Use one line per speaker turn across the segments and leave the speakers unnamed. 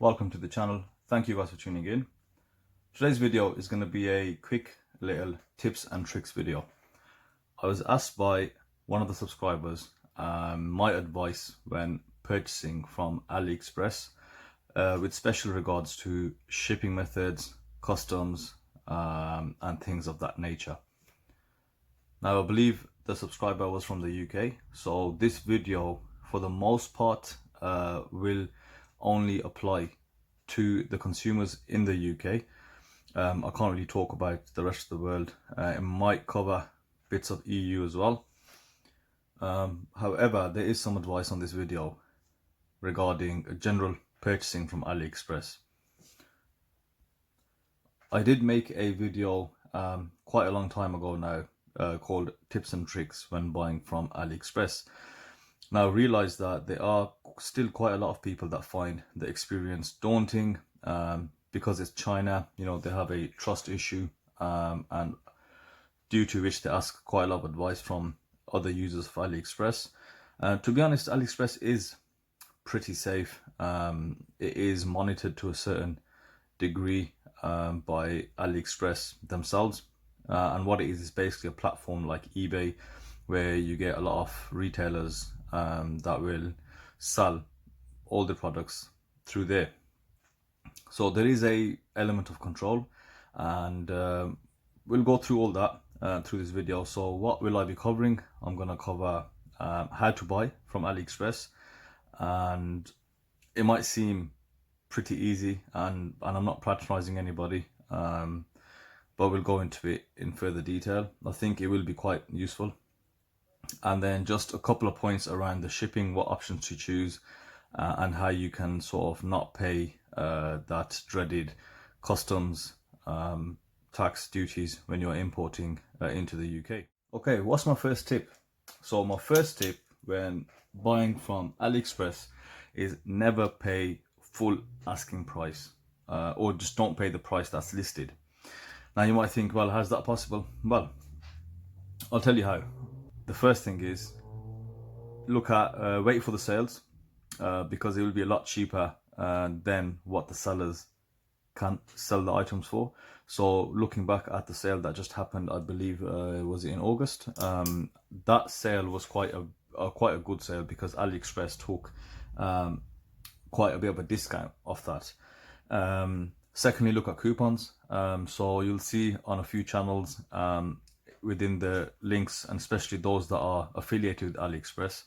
welcome to the channel. Thank you guys for tuning in. Today's video is going to be a quick little tips and tricks video. I was asked by one of the subscribers my advice when purchasing from AliExpress with special regards to shipping methods, customs and things of that nature. Now I believe the subscriber was from the UK, so this video for the most part will only apply to the consumers in the UK. I can't really talk about the rest of the world. It might cover bits of EU as well. However, there is some advice on this video regarding general purchasing from AliExpress. I did make a video quite a long time ago now called Tips and Tricks when buying from AliExpress. Now I realise that there are still quite a lot of people that find the experience daunting because it's China. You know, they have a trust issue and due to which they ask quite a lot of advice from other users of AliExpress. To be honest, AliExpress is pretty safe. It is monitored to a certain degree by AliExpress themselves, and what it is basically a platform like eBay where you get a lot of retailers that will sell all the products through there. So there is a element of control, and we'll go through all that through this video. So what will I be covering? I'm going to cover how to buy from AliExpress, and it might seem pretty easy, and I'm not patronizing anybody, but we'll go into it in further detail. I think it will be quite useful. And then just a couple of points around the shipping, what options to choose, and how you can sort of not pay that dreaded customs tax duties when you're importing into the UK. Okay, what's my first tip? So my first tip when buying from AliExpress is never pay full asking price, or just don't pay the price that's listed. Now you might think, well, how's that possible? Well, I'll tell you how. The first thing is look at wait for the sales, because it will be a lot cheaper than what the sellers can sell the items for. So looking back at the sale that just happened, I believe was it in August, that sale was quite a good sale because AliExpress took quite a bit of a discount off that. Secondly, look at coupons. So you'll see on a few channels within the links, and especially those that are affiliated with AliExpress,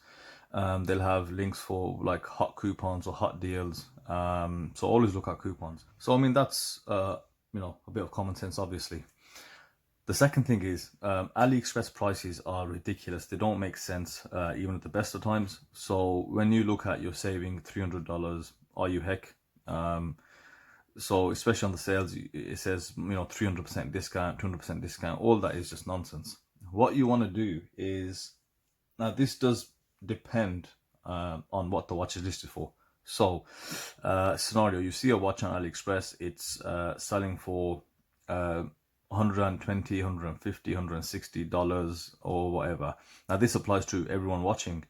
they'll have links for like hot coupons or hot deals. So always look at coupons. So I mean, that's you know, a bit of common sense, obviously. The second thing is AliExpress prices are ridiculous. They don't make sense even at the best of times. So when you look at you're saving $300, are you heck? So especially on the sales, it says, you know, 300% discount, 200% discount. All that is just nonsense. What you want to do is, now this does depend on what the watch is listed for. So scenario, you see a watch on AliExpress, it's selling for $120, $150, $160 or whatever. Now this applies to everyone watching.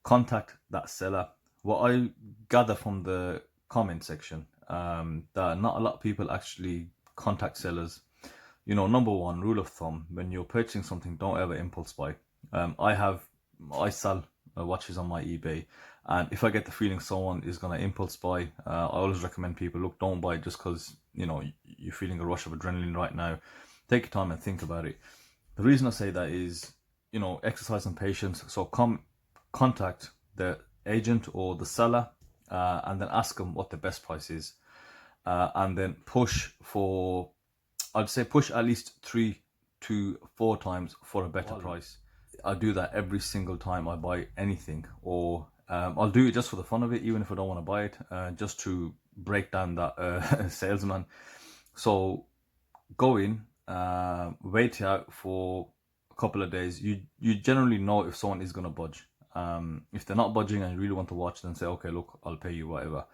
Contact that seller. What I gather from the comment section, that not a lot of people actually contact sellers. You know, number one rule of thumb when you're purchasing something, don't ever impulse buy. I sell watches on my eBay, and if I get the feeling someone is going to impulse buy, I always recommend people, look, don't buy just because, you know, you're feeling a rush of adrenaline right now. Take your time and think about it. The reason I say that is, you know, exercise some patience. So contact the agent or the seller, and then ask them what the best price is, and then push for, I'd say push at least 3 to 4 times for a better price. I do that every single time I buy anything, or I'll do it just for the fun of it, even if I don't want to buy it, just to break down that salesman. So go in, wait out for a couple of days. You generally know if someone is going to budge. If they're not budging and you really want to watch, then say, okay, look, I'll pay you whatever.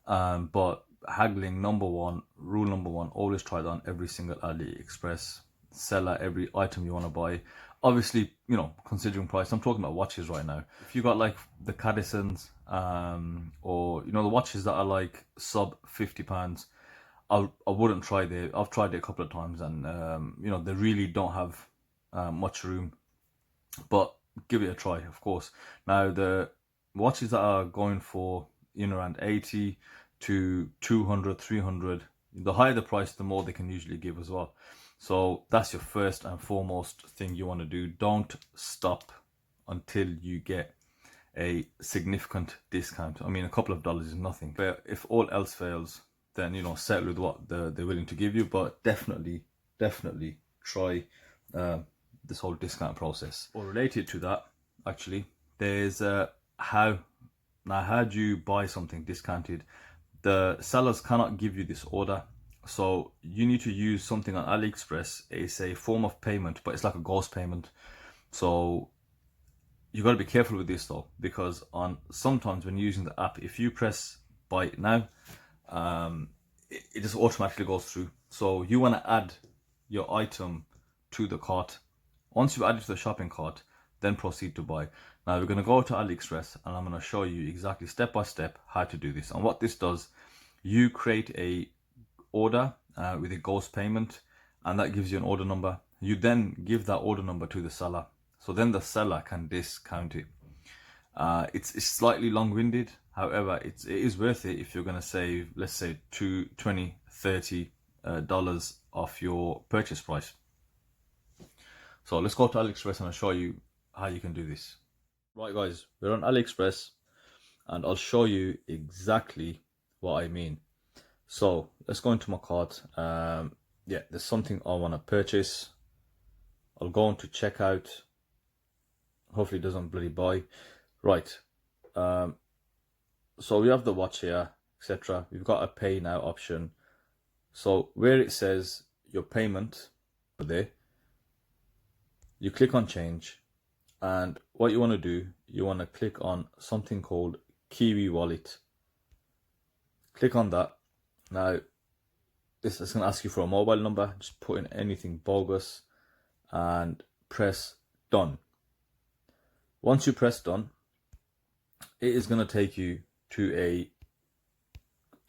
But haggling, rule number one, always try it on every single AliExpress seller, every item you want to buy. obviously, you know, considering price, I'm talking about watches right now. If you got like the Cadisons, or you know, the watches that are like sub £50, I wouldn't try there. I've tried it a couple of times, and you know, they really don't have much room. But give it a try, of course. Now the watches that are going for in around 80 to 200, 300, the higher the price, the more they can usually give as well. So that's your first and foremost thing you want to do. Don't stop until you get a significant discount. I mean, a couple of dollars is nothing. But if all else fails, then, you know, settle with what they're willing to give you. But definitely try this whole discount process. Or related to that, actually, there's how do you buy something discounted? The sellers cannot give you this order, so you need to use something on AliExpress. It's a form of payment, but it's like a ghost payment. So you got to be careful with this though, because on sometimes when you're using the app, if you press buy it now, it just automatically goes through. So you want to add your item to the cart. Once you've added to the shopping cart, then proceed to buy. Now we're going to go to AliExpress, and I'm going to show you exactly step by step how to do this. And what this does, you create a order with a ghost payment, and that gives you an order number. You then give that order number to the seller, so then the seller can discount it. It's slightly long-winded, however it is worth it if you're going to save, let's say, $20, $30 off your purchase price. So let's go to AliExpress and I'll show you how you can do this. Right guys, we're on AliExpress and I'll show you exactly what I mean. So let's go into my cart. Yeah, there's something I want to purchase. I'll go into checkout. Hopefully it doesn't bloody buy. Right. So we have the watch here, etc. We've got a pay now option. So where it says your payment, there, you click on change, and what you want to do, you want to click on something called Kiwi Wallet. Click on that. Now this is going to ask you for a mobile number. Just put in anything bogus and press done. Once you press done, it is going to take you to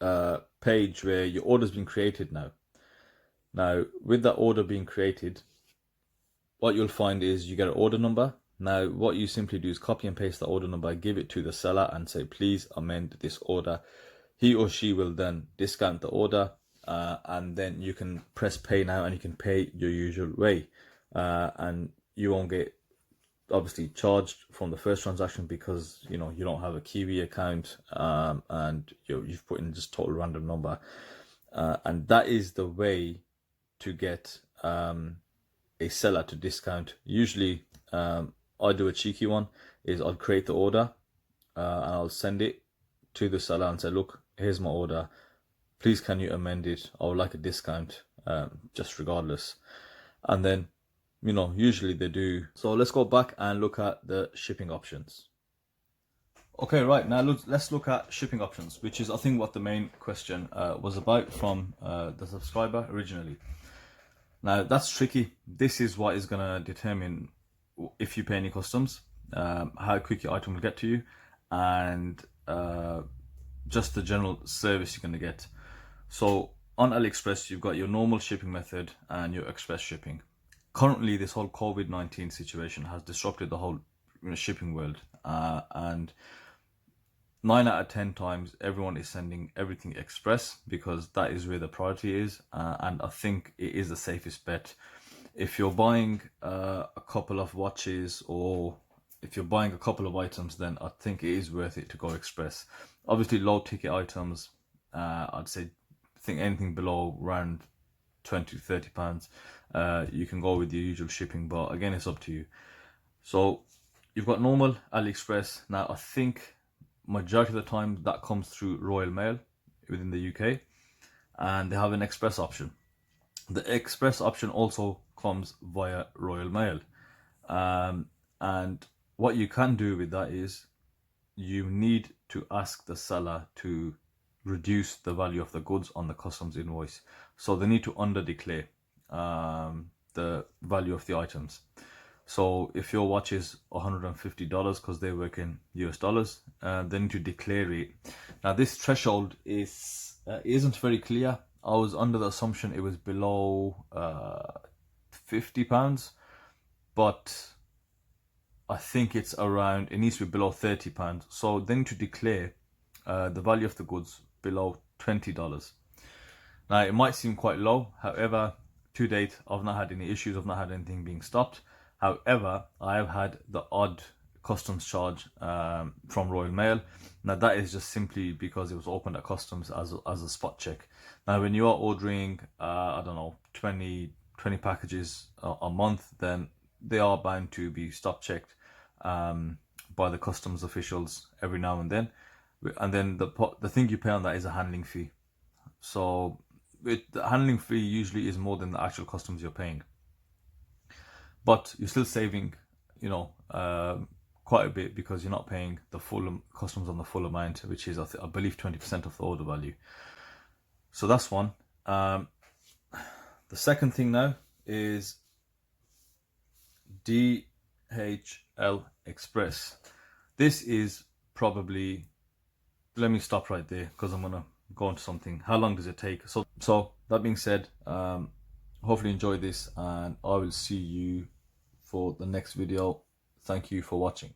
a page where your order's been created now. Now with that order being created, what you'll find is you get an order number. Now what you simply do is copy and paste the order number, give it to the seller and say, please amend this order. He or she will then discount the order, and then you can press pay now and you can pay your usual way, and you won't get obviously charged from the first transaction because you know you don't have a Kiwi account, and you've put in just total random number, and that is the way to get a seller to discount. Usually I do a cheeky one, is I'll create the order and I'll send it to the seller and say, look, here's my order, please can you amend it, I would like a discount, just regardless. And then, you know, usually they do. So let's go back and look at the shipping options. Okay, right, now let's look at shipping options, which is I think what the main question was about from the subscriber originally. Now that's tricky. This is what is going to determine if you pay any customs, how quick your item will get to you, and just the general service you're going to get. So on AliExpress, you've got your normal shipping method and your express shipping. Currently, this whole COVID-19 situation has disrupted the whole shipping world, and 9 out of 10 times everyone is sending everything express because that is where the priority is, and I think it is the safest bet. If you're buying a couple of watches, or if you're buying a couple of items, then I think it is worth it to go express. Obviously low ticket items, I'd say, I think anything below around 20 to 30 pounds, you can go with your usual shipping, but again it's up to you. So you've got normal AliExpress. Now I think majority of the time that comes through Royal Mail within the UK, and they have an express option. The express option also comes via Royal Mail, and what you can do with that is you need to ask the seller to reduce the value of the goods on the customs invoice. So they need to under declare the value of the items. So if your watch is $150 because they work in US dollars, they need to declare it. Now this threshold isn't very clear. I was under the assumption it was below £50, but I think it's around, it needs to be below £30. So they need to declare the value of the goods below $20. Now it might seem quite low, however, to date I've not had any issues, I've not had anything being stopped. However, I have had the odd customs charge from Royal Mail. Now that is just simply because it was opened at customs as a spot check. Now when you are ordering, I don't know, 20 packages a month, then they are bound to be stop checked by the customs officials every now and then. And then the thing you pay on that is a handling fee. So the handling fee usually is more than the actual customs you're paying. But you're still saving, you know, quite a bit because you're not paying the full customs on the full amount, which is, I believe, 20% of the order value. So that's one. The second thing now is DHL Express. This is probably, let me stop right there because I'm gonna go into something. How long does it take? So that being said, hopefully enjoy this, and I will see you for the next video. Thank you for watching.